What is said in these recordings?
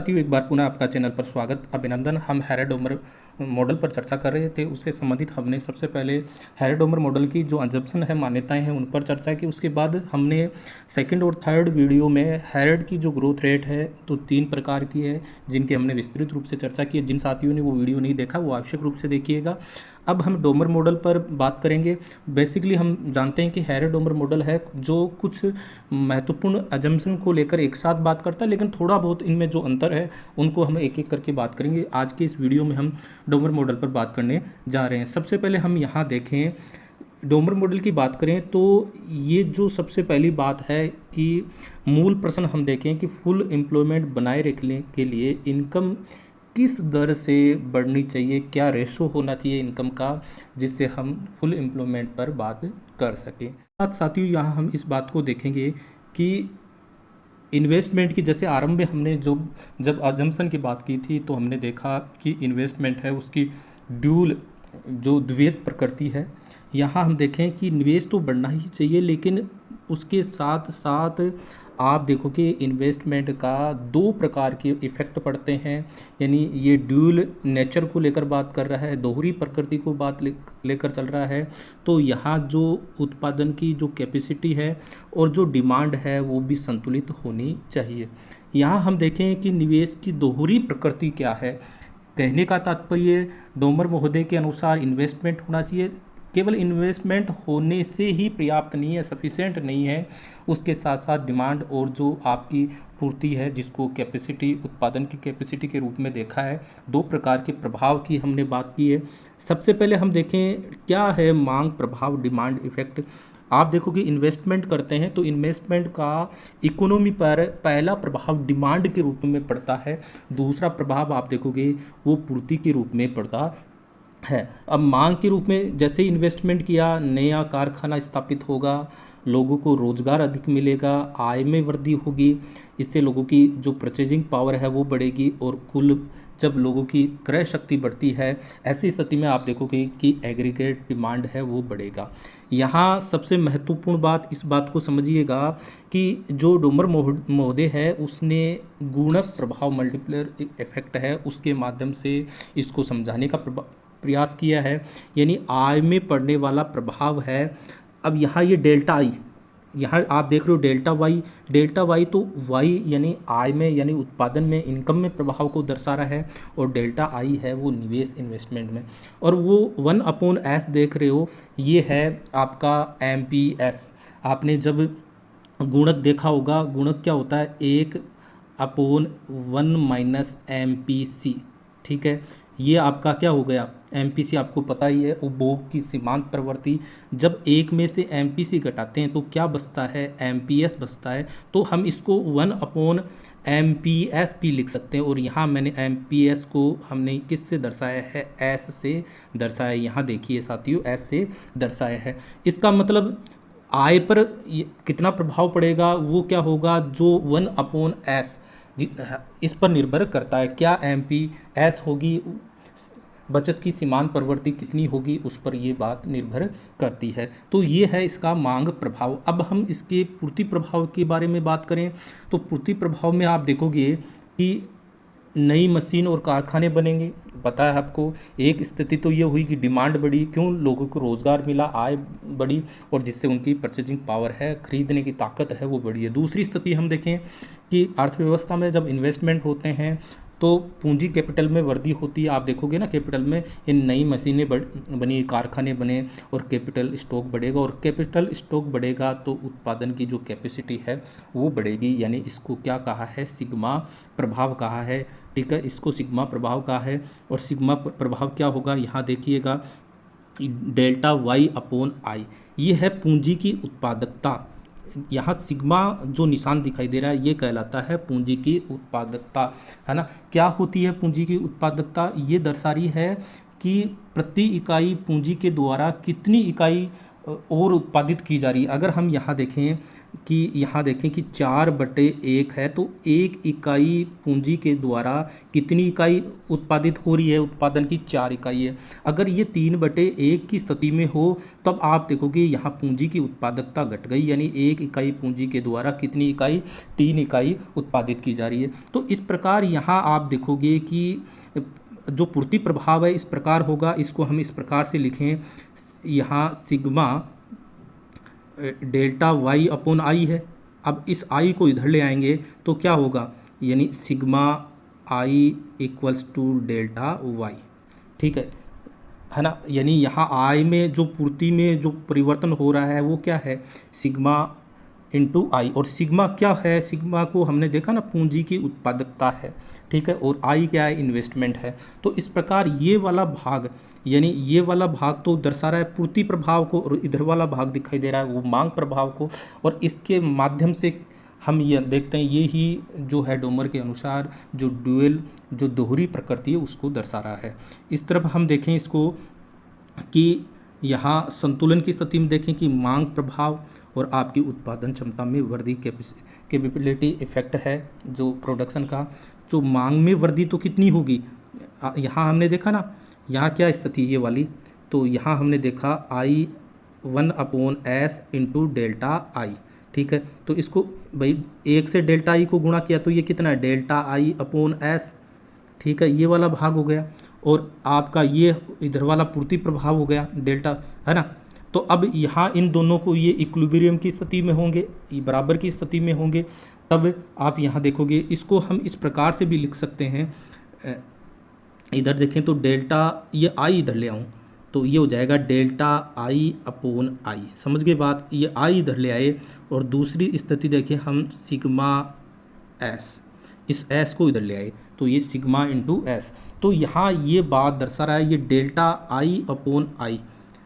साथियों, एक बार पुनः आपका चैनल पर स्वागत, अभिनंदन। हम हेराडोमर मॉडल पर चर्चा कर रहे थे। उससे संबंधित हमने सबसे पहले हेराडोमर मॉडल की जो अजम्पशन है, मान्यताएं हैं, उन पर चर्चा की। उसके बाद हमने सेकंड और थर्ड वीडियो में हेरड की जो ग्रोथ रेट है तो 3 प्रकार की है, जिनकी हमने विस्तृत रूप से चर्चा की है। जिन साथियों ने वो वीडियो नहीं देखा वो आवश्यक रूप से देखिएगा। अब हम डोमर मॉडल पर बात करेंगे। बेसिकली हम जानते हैं कि हेराडोमर मॉडल है जो कुछ महत्वपूर्ण अजम्पशन को लेकर एक साथ बात करता है, लेकिन थोड़ा बहुत इनमें जो अंतर है उनको हम एक एक करके बात करेंगे। आज के इस वीडियो में हम डोमर मॉडल पर बात करने जा रहे हैं। सबसे पहले हम यहाँ देखें, डोमर मॉडल की बात करें तो ये जो सबसे पहली बात है कि मूल प्रश्न हम देखें कि फुल एम्प्लॉयमेंट बनाए रखने के लिए इनकम किस दर से बढ़नी चाहिए, क्या रेशो होना चाहिए इनकम का, जिससे हम फुल एम्प्लॉयमेंट पर बात कर सकें। साथियों, यहाँ हम इस बात को देखेंगे कि इन्वेस्टमेंट की, जैसे आरंभ में हमने जब अजम्पशन की बात की थी तो हमने देखा कि इन्वेस्टमेंट है उसकी ड्यूल जो द्वैत प्रकृति है। यहाँ हम देखें कि निवेश तो बढ़ना ही चाहिए, लेकिन उसके साथ साथ आप देखो कि इन्वेस्टमेंट का 2 प्रकार के इफ़ेक्ट पड़ते हैं। यानी ये ड्यूल नेचर को लेकर बात कर रहा है, दोहरी प्रकृति को लेकर चल रहा है। तो यहाँ जो उत्पादन की जो कैपेसिटी है और जो डिमांड है वो भी संतुलित होनी चाहिए। यहाँ हम देखें कि निवेश की दोहरी प्रकृति क्या है। कहने का तात्पर्य डोमर महोदय के अनुसार इन्वेस्टमेंट होना चाहिए। केवल इन्वेस्टमेंट होने से ही पर्याप्त नहीं है, सफिशिएंट नहीं है। उसके साथ साथ डिमांड और जो आपकी पूर्ति है, जिसको कैपेसिटी, उत्पादन की कैपेसिटी के रूप में देखा है। 2 प्रकार के प्रभाव की हमने बात की है। सबसे पहले हम देखें क्या है मांग प्रभाव, डिमांड इफेक्ट। आप देखो कि इन्वेस्टमेंट करते हैं तो इन्वेस्टमेंट का इकोनॉमी पर पहला प्रभाव डिमांड के रूप में पड़ता है, दूसरा प्रभाव आप देखोगे वो पूर्ति के रूप में पड़ता है। अब मांग के रूप में जैसे इन्वेस्टमेंट किया, नया कारखाना स्थापित होगा, लोगों को रोजगार अधिक मिलेगा, आय में वृद्धि होगी, इससे लोगों की जो परचेजिंग पावर है वो बढ़ेगी और कुल जब लोगों की क्रय शक्ति बढ़ती है, ऐसी स्थिति में आप देखोगे कि एग्रीगेट डिमांड है वो बढ़ेगा। यहाँ सबसे महत्वपूर्ण बात इस बात को समझिएगा कि जो डोमर महोदय है उसने गुणक प्रभाव, मल्टीप्लायर इफेक्ट है, उसके माध्यम से इसको समझाने का प्रयास किया है। यानी आय में पड़ने वाला प्रभाव है। अब यहाँ ये डेल्टा आई, यहाँ आप देख रहे हो डेल्टा वाई तो वाई यानी आय में, यानी उत्पादन में, इनकम में प्रभाव को दर्शा रहा है, और डेल्टा आई है वो निवेश, इन्वेस्टमेंट में। और वो 1/s देख रहे हो, ये है आपका MPS। आपने जब गुणक देखा होगा, गुणक क्या होता है, 1/1 - MPC। ठीक है, ये आपका क्या हो गया, MPC आपको पता ही है, उपभोग की सीमांत प्रवृत्ति। जब एक में से MPC घटाते हैं तो क्या बचता है, MPS बचता है। तो हम इसको 1/MPS भी लिख सकते हैं। और यहाँ मैंने MPS को हमने किससे दर्शाया है, S से दर्शाया है। यहाँ देखिए साथियों, S से दर्शाया है। इसका मतलब आय पर कितना प्रभाव पड़ेगा, वो क्या होगा, जो 1/S इस पर निर्भर करता है। क्या MPS होगी, बचत की सीमांत प्रवृत्ति कितनी होगी, उस पर ये बात निर्भर करती है। तो ये है इसका मांग प्रभाव। अब हम इसके पूर्ति प्रभाव के बारे में बात करें तो पूर्ति प्रभाव में आप देखोगे कि नई मशीन और कारखाने बनेंगे। पता है आपको, एक स्थिति तो ये हुई कि डिमांड बढ़ी, क्यों, लोगों को रोज़गार मिला, आय बढ़ी, और जिससे उनकी परचेजिंग पावर है, खरीदने की ताकत है, वो बढ़ी है। दूसरी स्थिति हम देखें कि अर्थव्यवस्था में जब इन्वेस्टमेंट होते हैं तो पूंजी कैपिटल में वृद्धि होती है। आप देखोगे ना, कैपिटल में इन नई मशीनें बनी, कारखाने बने, और कैपिटल स्टॉक बढ़ेगा, और कैपिटल स्टॉक बढ़ेगा तो उत्पादन की जो कैपेसिटी है वो बढ़ेगी। यानी इसको क्या कहा है, सिग्मा प्रभाव कहा है। ठीक है, इसको सिग्मा प्रभाव कहा है। और सिग्मा प्रभाव क्या होगा, यहाँ देखिएगा, डेल्टा Y/I, ये है पूंजी की उत्पादकता। यहाँ सिग्मा जो निशान दिखाई दे रहा है ये कहलाता है पूंजी की उत्पादकता, है ना। क्या होती है पूंजी की उत्पादकता, ये दर्शा रही है कि प्रति इकाई पूंजी के द्वारा कितनी इकाई और उत्पादित की जा रही है। अगर हम यहाँ देखें कि 4/1 है, तो 1 इकाई पूंजी के द्वारा कितनी इकाई उत्पादित हो रही है? उत्पादन की 4 इकाई है। अगर ये 3/1 की स्थिति में हो तब आप देखोगे यहाँ पूंजी की उत्पादकता घट गई, यानी 1 इकाई पूंजी के द्वारा कितनी इकाई? 3 इकाई उत्पादित की जा रही है। तो इस प्रकार यहाँ आप देखोगे कि जो पूर्ति प्रभाव है इस प्रकार होगा। इसको हम इस प्रकार से लिखें, यहाँ sigma delta Y upon I है। अब इस आई को इधर ले आएंगे तो क्या होगा? यानी sigma I equals to delta Y, ठीक है ना। यानी यहाँ आई में जो पूर्ति में जो परिवर्तन हो रहा है वो क्या है? सिग्मा इंटू आई। और सिग्मा क्या है? सिग्मा को हमने देखा ना, पूंजी की उत्पादकता है, ठीक है। और आई क्या है? इन्वेस्टमेंट है। तो इस प्रकार ये वाला भाग, यानी ये वाला भाग तो दर्शा रहा है पूर्ति प्रभाव को, और इधर वाला भाग दिखाई दे रहा है वो मांग प्रभाव को। और इसके माध्यम से हम ये देखते हैं, ये ही जो है डोमर के अनुसार जो ड्यूअल, जो दोहरी प्रकृति है उसको दर्शा रहा है। इस तरफ हम देखें इसको कि यहाँ संतुलन की स्थिति में देखें कि मांग प्रभाव और आपकी उत्पादन क्षमता में वृद्धि, कैपेबिलिटी इफेक्ट है जो प्रोडक्शन का। जो मांग में वृद्धि तो कितनी होगी? यहाँ हमने देखा ना, यहाँ क्या स्थिति ये वाली, तो यहाँ हमने देखा आई 1/s इंटू डेल्टा आई, ठीक है। तो इसको भाई 1 से डेल्टा आई को गुणा किया तो ये कितना है? डेल्टा आई अपॉन एस, ठीक है। ये वाला भाग हो गया। और आपका ये इधर वाला पूर्ति प्रभाव हो गया डेल्टा, है ना। तो अब यहाँ इन दोनों को ये इक्विलिब्रियम की स्थिति में होंगे, ये बराबर की स्थिति में होंगे। तब आप यहाँ देखोगे, इसको हम इस प्रकार से भी लिख सकते हैं। इधर देखें तो डेल्टा, ये आई इधर ले आऊँ तो ये हो जाएगा डेल्टा आई अपॉन आई। समझ गए बात? ये आई इधर ले आए। और दूसरी स्थिति देखें हम, सिग्मा एस, इस एस को इधर ले आए तो ये सिग्मा इंटू एस। तो यहाँ ये बात दर्शा रहा है, ये delta I upon I,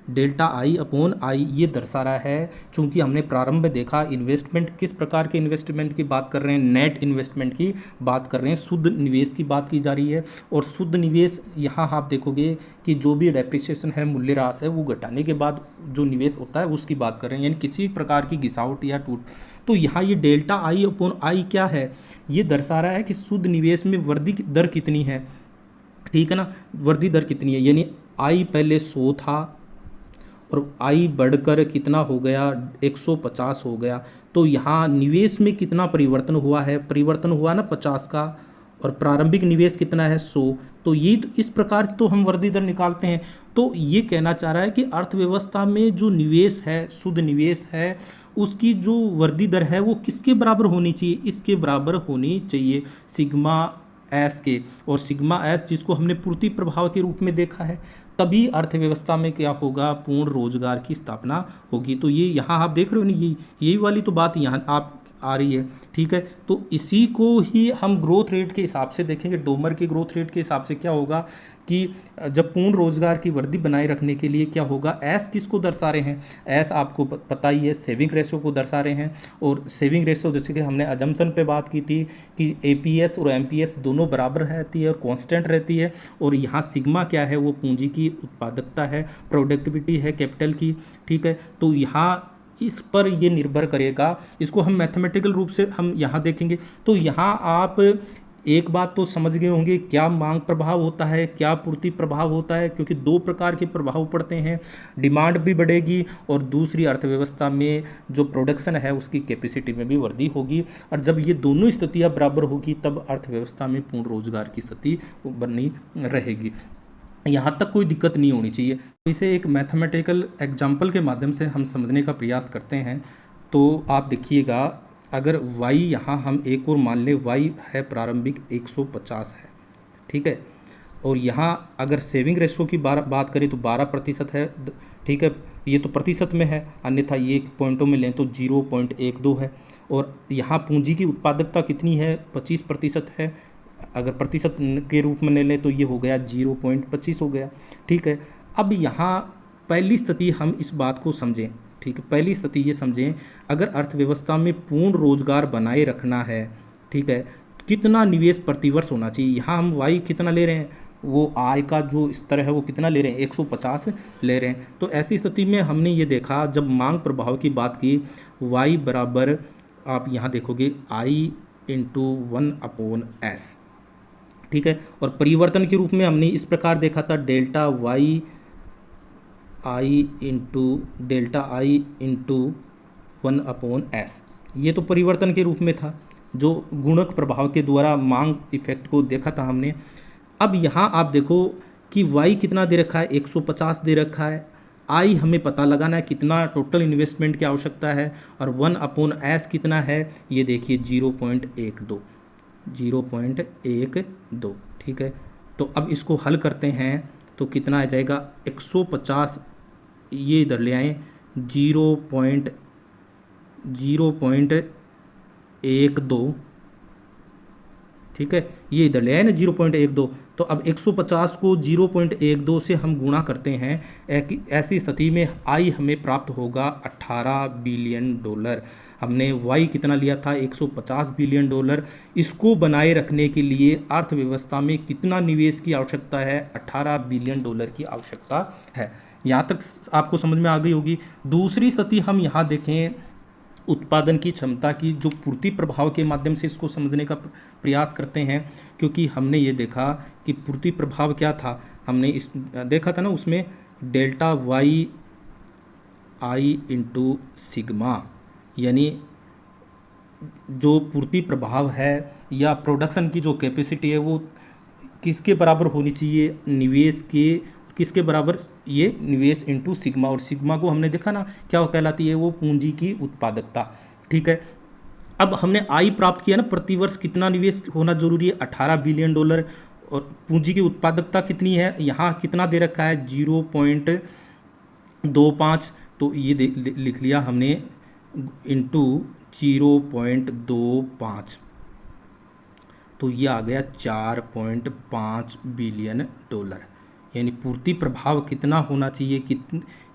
delta I upon I ये दर्शा रहा है। चूंकि हमने प्रारंभ में देखा इन्वेस्टमेंट, किस प्रकार के इन्वेस्टमेंट की बात कर रहे हैं? नेट इन्वेस्टमेंट की बात कर रहे हैं, शुद्ध निवेश की बात की जा रही है। और शुद्ध निवेश यहाँ आप देखोगे कि जो भी डेप्रिसिएशन है, मूल्यह्रास है, वो घटाने के बाद जो निवेश होता है उसकी बात कर रहे हैं, यानी किसी प्रकार की घिसावट या टूट। तो यहाँ ये डेल्टा आई अपॉन आई क्या है? ये दर्शा रहा है कि शुद्ध निवेश में वृद्धि दर कितनी है, ठीक है ना। वृद्धि दर कितनी है, यानी आई पहले 100 था और आई बढ़कर कितना हो गया? 150 हो गया। तो यहाँ निवेश में कितना परिवर्तन हुआ है? परिवर्तन हुआ ना 50 का, और प्रारंभिक निवेश कितना है? 100। तो ये तो इस प्रकार तो हम वृद्धि दर निकालते हैं। तो ये कहना चाह रहा है कि अर्थव्यवस्था में जो निवेश है, शुद्ध निवेश है, उसकी जो वृद्धि दर है वो किसके बराबर होनी चाहिए? इसके बराबर होनी चाहिए, सिग्मा एस के। और सिग्मा एस जिसको हमने पूर्ति प्रभाव के रूप में देखा है, तभी अर्थव्यवस्था में क्या होगा? पूर्ण रोजगार की स्थापना होगी। तो ये यहाँ आप देख रहे हो ना, यही वाली तो बात यहाँ आप आ रही है, ठीक है। तो इसी को ही हम ग्रोथ रेट के हिसाब से देखेंगे। डोमर के ग्रोथ रेट के हिसाब से क्या होगा कि जब पूर्ण रोजगार की वृद्धि बनाए रखने के लिए क्या होगा? एस किसको दर्शा रहे हैं? एस आपको पता ही है, सेविंग रेशो को दर्शा रहे हैं। और सेविंग रेशो जैसे कि हमने अजम्पशन पे बात की थी कि एपीएस और एमपीएस दोनों बराबर रहती है और कांस्टेंट रहती है। और यहाँ सिग्मा क्या है? वो पूंजी की उत्पादकता है, प्रोडक्टिविटी है कैपिटल की, ठीक है। तो यहाँ इस पर ये निर्भर करेगा। इसको हम मैथमेटिकल रूप से हम यहाँ देखेंगे। तो यहाँ आप एक बात तो समझ गए होंगे, क्या मांग प्रभाव होता है, क्या पूर्ति प्रभाव होता है, क्योंकि दो प्रकार के प्रभाव पड़ते हैं। डिमांड भी बढ़ेगी और दूसरी अर्थव्यवस्था में जो प्रोडक्शन है उसकी कैपेसिटी में भी वृद्धि होगी। और जब ये दोनों स्थितियाँ बराबर होगी तब अर्थव्यवस्था में पूर्ण रोजगार की स्थिति बनी रहेगी। यहाँ तक कोई दिक्कत नहीं होनी चाहिए। इसे एक मैथमेटिकल एग्जाम्पल के माध्यम से हम समझने का प्रयास करते हैं। तो आप देखिएगा, अगर y यहाँ हम एक और मान लें, y है प्रारंभिक 150 है, ठीक है। और यहाँ अगर सेविंग रेशो की बात करें तो 12% है, ठीक है। ये तो प्रतिशत में है, अन्यथा ये पॉइंटों में लें तो 0.12 है। और यहाँ पूंजी की उत्पादकता कितनी है? 25% है। अगर प्रतिशत के रूप में ले लें तो ये हो गया 0.25 हो गया, ठीक है। अब यहाँ पहली स्थिति हम इस बात को समझें, ठीक है। पहली स्थिति ये समझें, अगर अर्थव्यवस्था में पूर्ण रोजगार बनाए रखना है, ठीक है, कितना निवेश प्रतिवर्ष होना चाहिए? यहाँ हम वाई कितना ले रहे हैं? वो आय का जो स्तर है वो कितना ले रहे हैं, 150 ले रहे हैं। तो ऐसी स्थिति में हमने ये देखा, जब मांग प्रभाव की बात की, y बराबर आप यहाँ देखोगे आई इंटू 1/s, ठीक है। और परिवर्तन के रूप में हमने इस प्रकार देखा था, डेल्टा आई इंटू 1/s, ये तो परिवर्तन के रूप में था, जो गुणक प्रभाव के द्वारा मांग इफेक्ट को देखा था हमने। अब यहाँ आप देखो कि y कितना दे रखा है, 150 दे रखा है। आई हमें पता लगाना है कितना टोटल इन्वेस्टमेंट की आवश्यकता है, और 1/s कितना है, ये देखिए 0.12, ठीक है। तो अब इसको हल करते हैं तो कितना आ जाएगा, 150 ये इधर ले आए, 0.12, ठीक है, ये इधर ले आए ना 0.12। तो अब 150 को 0.12 से हम गुणा करते हैं, ऐसी स्थिति में आई हमें प्राप्त होगा $18 बिलियन। हमने वाई कितना लिया था, $150 बिलियन। इसको बनाए रखने के लिए अर्थव्यवस्था में कितना निवेश की आवश्यकता है, $18 बिलियन की आवश्यकता है। यहाँ तक आपको समझ में आ गई होगी। दूसरी स्थिति हम यहाँ देखें, उत्पादन की क्षमता की जो पूर्ति प्रभाव के माध्यम से इसको समझने का प्रयास करते हैं, क्योंकि हमने ये देखा कि पूर्ति प्रभाव क्या था, हमने इस देखा था ना, उसमें डेल्टा वाई आई इंटू सिग्मा, यानी जो पूर्ति प्रभाव है या प्रोडक्शन की जो कैपेसिटी है वो किसके बराबर होनी चाहिए, निवेश के किसके बराबर, ये निवेश इंटू सिग्मा। और सिग्मा को हमने देखा ना क्या कहलाती है, वो पूंजी की उत्पादकता, ठीक है। अब हमने आई प्राप्त किया ना, प्रतिवर्ष कितना निवेश होना जरूरी है, $18 बिलियन। और पूंजी की उत्पादकता कितनी है, यहाँ कितना दे रखा है, 0.25। तो ये लिख लिया हमने इंटू 0.25, तो ये आ गया $4.5 बिलियन। यानी पूर्ति प्रभाव कितना होना चाहिए,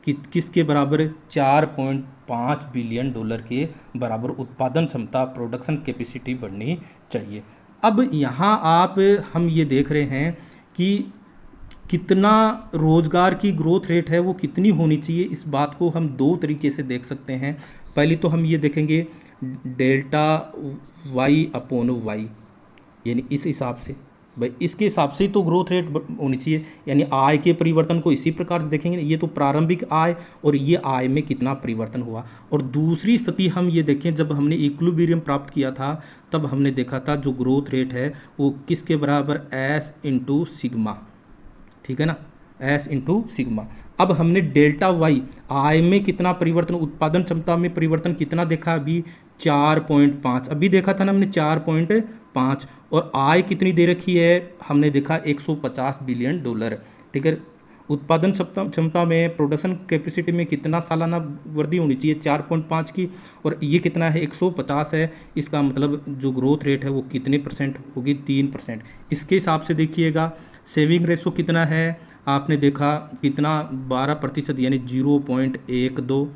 किसके बराबर, $4.5 बिलियन के बराबर उत्पादन क्षमता, प्रोडक्शन कैपेसिटी बढ़नी चाहिए। अब यहाँ हम ये देख रहे हैं कि कितना रोजगार की ग्रोथ रेट है वो कितनी होनी चाहिए। इस बात को हम दो तरीके से देख सकते हैं। पहली तो हम ये देखेंगे डेल्टा y/y, यानी इस हिसाब से, भाई इसके हिसाब से तो ग्रोथ रेट होनी चाहिए, यानी आय के परिवर्तन को इसी प्रकार से देखेंगे। ये तो प्रारंभिक आय और ये आय में कितना परिवर्तन हुआ। और दूसरी स्थिति हम ये देखें, जब हमने इक्विलिब्रियम प्राप्त किया था तब हमने देखा था जो ग्रोथ रेट है वो किसके बराबर, एस इंटू सिग्मा, ठीक है ना, एस इंटू सिग्मा। अब हमने डेल्टा वाई, आय में कितना परिवर्तन, उत्पादन क्षमता में परिवर्तन कितना देखा, अभी 4.5, अभी देखा था ना हमने 4.5। और आय कितनी दे रखी है, हमने देखा $150 बिलियन, ठीक है। उत्पादन क्षमता में, प्रोडक्शन कैपेसिटी में कितना सालाना वृद्धि होनी चाहिए, 4.5 की, और ये कितना है, 150 है। इसका मतलब जो ग्रोथ रेट है वो कितने परसेंट होगी, 3%। इसके हिसाब से देखिएगा सेविंग रेशो कितना है, आपने देखा कितना, 12%, यानी 0.12,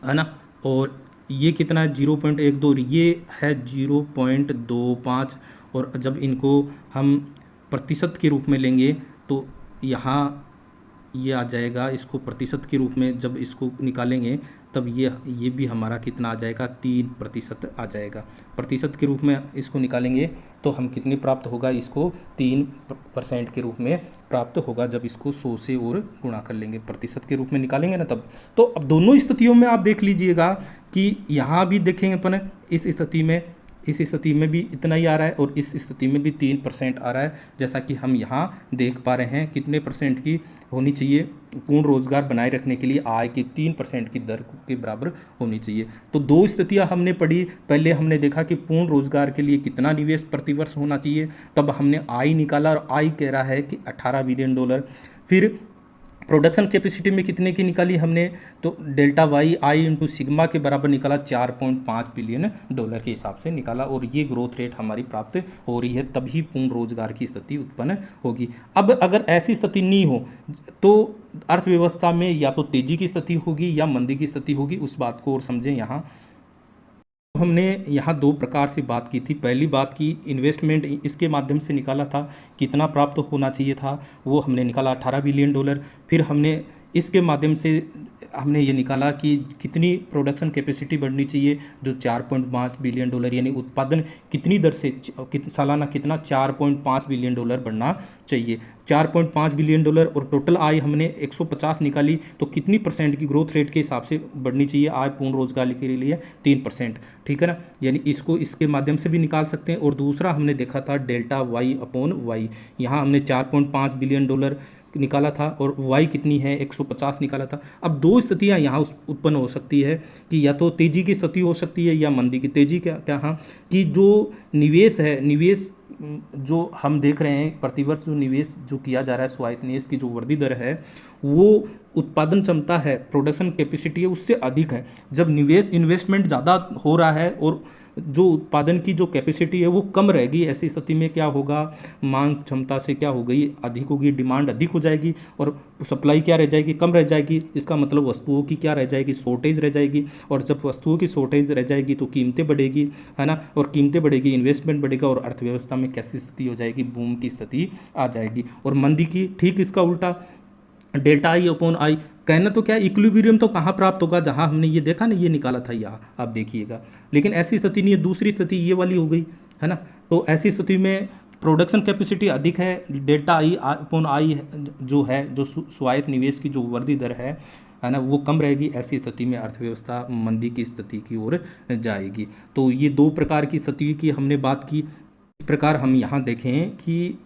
है ना। और ये कितना है, 0.12, ये है 0.25। और जब इनको हम प्रतिशत के रूप में लेंगे तो यहाँ ये आ जाएगा, इसको प्रतिशत के रूप में जब इसको निकालेंगे तब ये भी हमारा कितना आ जाएगा, 3% आ जाएगा। प्रतिशत के रूप में इसको निकालेंगे तो हम कितने प्राप्त होगा, इसको 3% के रूप में प्राप्त होगा जब इसको 100 से और गुणा कर लेंगे, प्रतिशत के रूप में निकालेंगे ना तब। तो अब दोनों स्थितियों में आप देख लीजिएगा कि यहाँ भी देखेंगे अपन, इस स्थिति में भी इतना ही आ रहा है और इस स्थिति में भी 3% आ रहा है। जैसा कि हम यहाँ देख पा रहे हैं कितने परसेंट की होनी चाहिए, पूर्ण रोजगार बनाए रखने के लिए आय की 3% की दर के बराबर होनी चाहिए। तो दो स्थितियाँ हमने पढ़ी, पहले हमने देखा कि पूर्ण रोजगार के लिए कितना निवेश प्रतिवर्ष होना चाहिए, तब हमने आय निकाला और आय कह रहा है कि $18 बिलियन। फिर प्रोडक्शन कैपेसिटी में कितने की निकाली हमने, तो डेल्टा वाई आई इंटू सिग्मा के बराबर निकाला, $4.5 बिलियन के हिसाब से निकाला। और ये ग्रोथ रेट हमारी प्राप्त हो रही है, तभी पूर्ण रोजगार की स्थिति उत्पन्न होगी। अब अगर ऐसी स्थिति नहीं हो तो अर्थव्यवस्था में या तो तेजी की स्थिति होगी या मंदी की स्थिति होगी, उस बात को और समझें यहाँ। हमने यहाँ दो प्रकार से बात की थी। पहली बात की इन्वेस्टमेंट इसके माध्यम से निकाला था, कितना प्राप्त होना चाहिए था वो हमने निकाला $18 बिलियन। फिर हमने इसके माध्यम से हमने ये निकाला कि कितनी प्रोडक्शन कैपेसिटी बढ़नी चाहिए, जो $4.5 बिलियन, यानी उत्पादन कितनी दर से सालाना कितना $4.5 बिलियन बढ़ना चाहिए, $4.5 बिलियन। और टोटल आय हमने 150 निकाली, तो कितनी परसेंट की ग्रोथ रेट के हिसाब से बढ़नी चाहिए आय पूर्ण रोजगार के लिए 3%, ठीक है ना। यानी इसको इसके माध्यम से भी निकाल सकते हैं। और दूसरा हमने देखा था डेल्टा Y/Y, यहाँ हमने $4.5 बिलियन निकाला था और y कितनी है 150 निकाला था। अब दो स्थितियाँ यहाँ उत्पन्न हो सकती है कि या तो तेज़ी की स्थिति हो सकती है या मंदी की। तेज़ी क्या क्या हाँ कि जो निवेश है, निवेश जो हम देख रहे हैं प्रतिवर्ष जो निवेश जो किया जा रहा है, स्वायत्त निवेश की जो वृद्धि दर है वो उत्पादन क्षमता है, प्रोडक्शन कैपेसिटी है, उससे अधिक है। जब निवेश इन्वेस्टमेंट ज़्यादा हो रहा है और जो उत्पादन की जो कैपेसिटी है वो कम रहेगी, ऐसी स्थिति में क्या होगा, मांग क्षमता से क्या हो गई, अधिक होगी, डिमांड अधिक हो जाएगी और सप्लाई क्या रह जाएगी, कम रह जाएगी। इसका मतलब वस्तुओं की क्या रह जाएगी, शॉर्टेज रह जाएगी। और जब वस्तुओं की शॉर्टेज रह जाएगी तो कीमतें बढ़ेगी, है ना, और कीमतें बढ़ेगी, इन्वेस्टमेंट बढ़ेगा और अर्थव्यवस्था में कैसी स्थिति हो जाएगी, बूम की स्थिति आ जाएगी। और मंदी की ठीक इसका उल्टा, डेल्टा I/I, कहना तो क्या इक्विलिब्रियम तो कहाँ प्राप्त होगा, जहाँ हमने ये देखा ना, ये निकाला था यहाँ आप देखिएगा। लेकिन ऐसी स्थिति नहीं है, दूसरी स्थिति ये वाली हो गई, है ना। तो ऐसी स्थिति में प्रोडक्शन कैपेसिटी अधिक है, डेल्टा I/I जो है, जो स्वायत्त निवेश की जो वृद्धि दर है ना, वो कम रहेगी। ऐसी स्थिति में अर्थव्यवस्था मंदी की स्थिति की ओर जाएगी। तो ये दो प्रकार की स्थिति की हमने बात की। इस प्रकार हम यहाँ देखें कि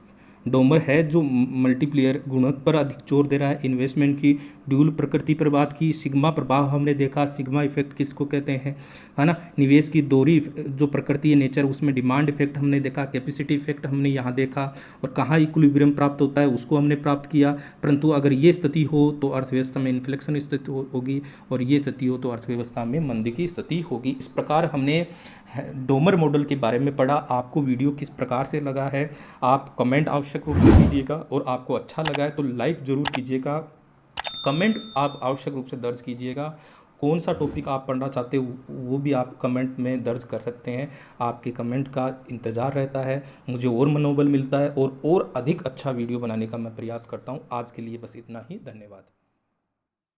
डोमर है जो मल्टीप्लेयर गुणक पर अधिक जोर दे रहा है, इन्वेस्टमेंट की ड्यूल प्रकृति पर बात की, सिग्मा प्रभाव हमने देखा, सिग्मा इफेक्ट किसको कहते हैं, है ना, निवेश की दोहरी जो प्रकृति है, नेचर, उसमें डिमांड इफेक्ट हमने देखा, कैपेसिटी इफेक्ट हमने यहाँ देखा, और कहाँ इक्विलिब्रियम प्राप्त होता है उसको हमने प्राप्त किया। परंतु अगर ये स्थिति हो तो अर्थव्यवस्था में इन्फ्लेक्शन स्थिति होगी, और ये स्थिति हो तो अर्थव्यवस्था में मंदी की स्थिति होगी। इस प्रकार हमने डोमर मॉडल के बारे में पढ़ा। आपको वीडियो किस प्रकार से लगा है आप कमेंट आवश्यक रूप से कीजिएगा, और आपको अच्छा लगा है तो लाइक ज़रूर कीजिएगा, कमेंट आप आवश्यक रूप से दर्ज कीजिएगा। कौन सा टॉपिक आप पढ़ना चाहते हो वो भी आप कमेंट में दर्ज कर सकते हैं। आपके कमेंट का इंतज़ार रहता है, मुझे और मनोबल मिलता है और अधिक अच्छा वीडियो बनाने का मैं प्रयास करता हूँ। आज के लिए बस इतना ही, धन्यवाद।